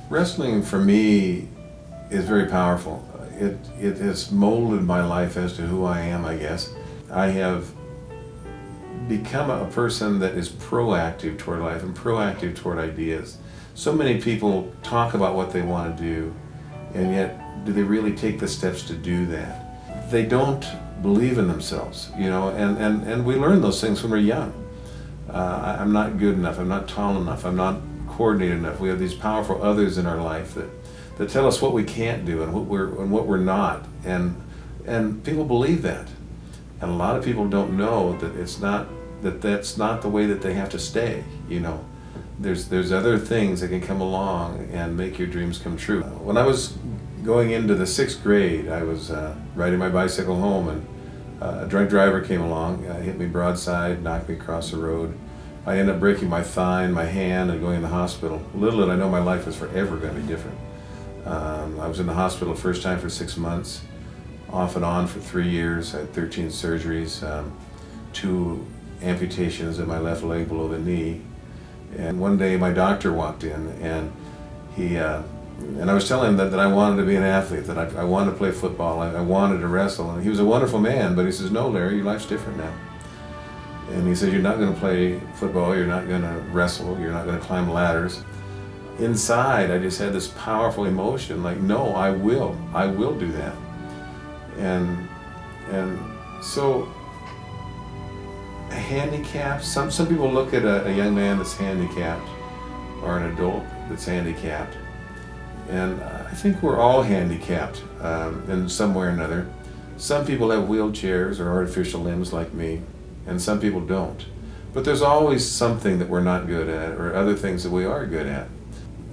Wrestling for me is very powerful. It has molded my life as to who I am, I guess. I have become a person that is proactive toward life and proactive toward ideas. So many people talk about what they want to do, and yet do they really take the steps to do that? They don't believe in themselves, and we learn those things when we're young. I'm not good enough, I'm not tall enough, I'm not coordinated enough. We have these powerful others in our life that tell us what we can't do and what we're not, and people believe that. And a lot of people don't know that that's not the way that they have to stay. There's other things that can come along and make your dreams come true. When I was going into the 6th grade, I was riding my bicycle home, and a drunk driver came along, hit me broadside, knocked me across the road. I ended up breaking my thigh and my hand and going in the hospital. Little did I know my life was forever going to be different. I was in the hospital the first time for 6 months, off and on for 3 years. I had 13 surgeries, 2 amputations in my left leg below the knee. And one day my doctor walked in, and I was telling him that I wanted to be an athlete, that I wanted to play football, I wanted to wrestle. And he was a wonderful man, but he says, "No, Larry, your life's different now." And he said, "You're not going to play football, you're not going to wrestle, you're not going to climb ladders." Inside, I just had this powerful emotion, like, no, I will do that. And so, handicapped, some people look at a young man that's handicapped, or an adult that's handicapped, and I think we're all handicapped in some way or another. Some people have wheelchairs or artificial limbs like me, and some people don't. But there's always something that we're not good at, or other things that we are good at.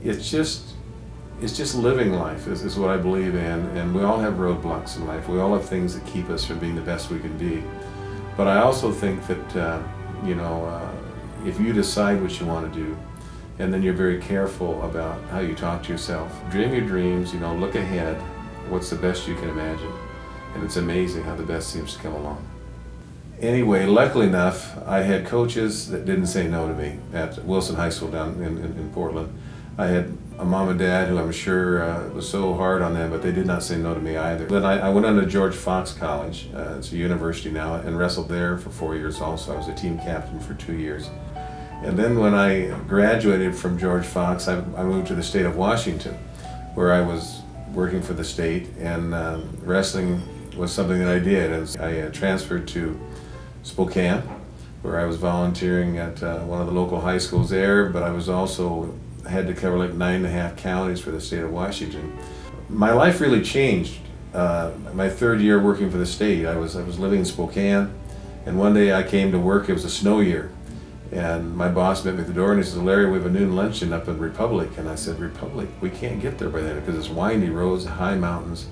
It's just living life is what I believe in, and we all have roadblocks in life. We all have things that keep us from being the best we can be. But I also think that, if you decide what you want to do, and then you're very careful about how you talk to yourself, dream your dreams, look ahead, what's the best you can imagine. And it's amazing how the best seems to come along. Anyway, luckily enough, I had coaches that didn't say no to me at Wilson High School down in Portland. I had a mom and dad who I'm sure was so hard on them, but they did not say no to me either. Then I went on to George Fox College, it's a university now, and wrestled there for 4 years also. I was a team captain for 2 years. And then when I graduated from George Fox, I moved to the state of Washington, where I was working for the state, and wrestling was something that I did. And I transferred to Spokane, where I was volunteering at one of the local high schools there, but I was also had to cover like 9.5 counties for the state of Washington. My life really changed. My 3rd year working for the state, I was living in Spokane, and one day I came to work. It was a snow year, and my boss met me at the door, and he says, "Larry, we have a noon luncheon up in Republic." And I said, "Republic? We can't get there by then because it's windy roads, high mountains."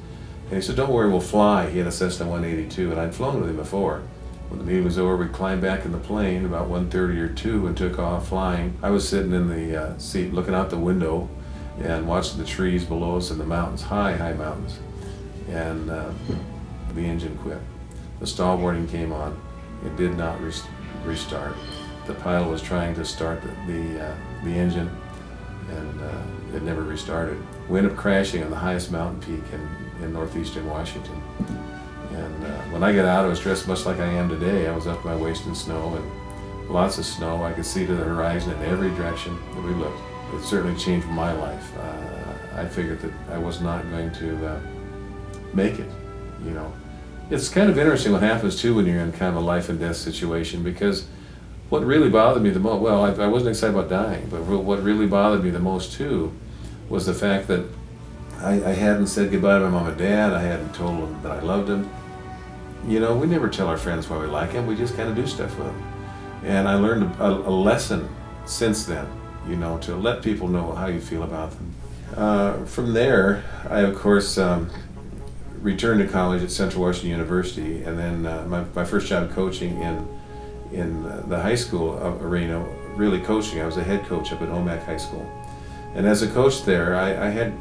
And he said, "Don't worry, we'll fly." He had a Cessna 182, and I'd flown with him before. When the meeting was over, we climbed back in the plane about 1:30 or 2 and took off flying. I was sitting in the seat looking out the window and watching the trees below us and the mountains, high mountains. And the engine quit. The stall warning came on. It did not restart. The pilot was trying to start the engine, and it never restarted. We ended up crashing on the highest mountain peak in northeastern Washington. And when I got out, I was dressed much like I am today. I was up to my waist in snow, and lots of snow. I could see to the horizon in every direction that we looked. It certainly changed my life. I figured that I was not going to make it, It's kind of interesting what happens too when you're in kind of a life and death situation, because what really bothered me the most, well, I wasn't excited about dying, but what really bothered me the most too was the fact that I hadn't said goodbye to my mom and dad. I hadn't told them that I loved them. We never tell our friends why we like them. We just kind of do stuff with them. And I learned a lesson since then, to let people know how you feel about them. From there, I, of course, returned to college at Central Washington University, and then my first job coaching in the high school arena, really coaching. I was a head coach up at Omak High School. And as a coach there, I had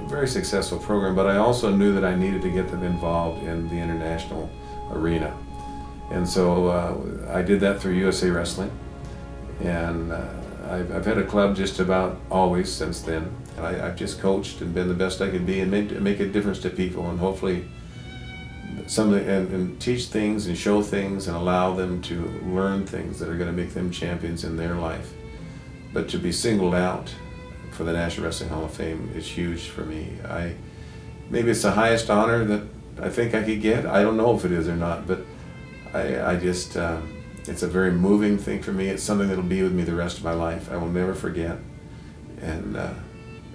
a very successful program, but I also knew that I needed to get them involved in the international arena. And so I did that through USA Wrestling, and I've had a club just about always since then. I've just coached and been the best I could be and make a difference to people, and hopefully something, and teach things and show things and allow them to learn things that are going to make them champions in their life. But to be singled out for the National Wrestling Hall of Fame is huge for me. Maybe it's the highest honor that I think I could get. I don't know if it is or not, but I just, it's a very moving thing for me. It's something that'll be with me the rest of my life. I will never forget, and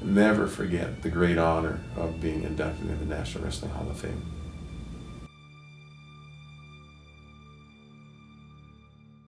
never forget the great honor of being inducted in the National Wrestling Hall of Fame.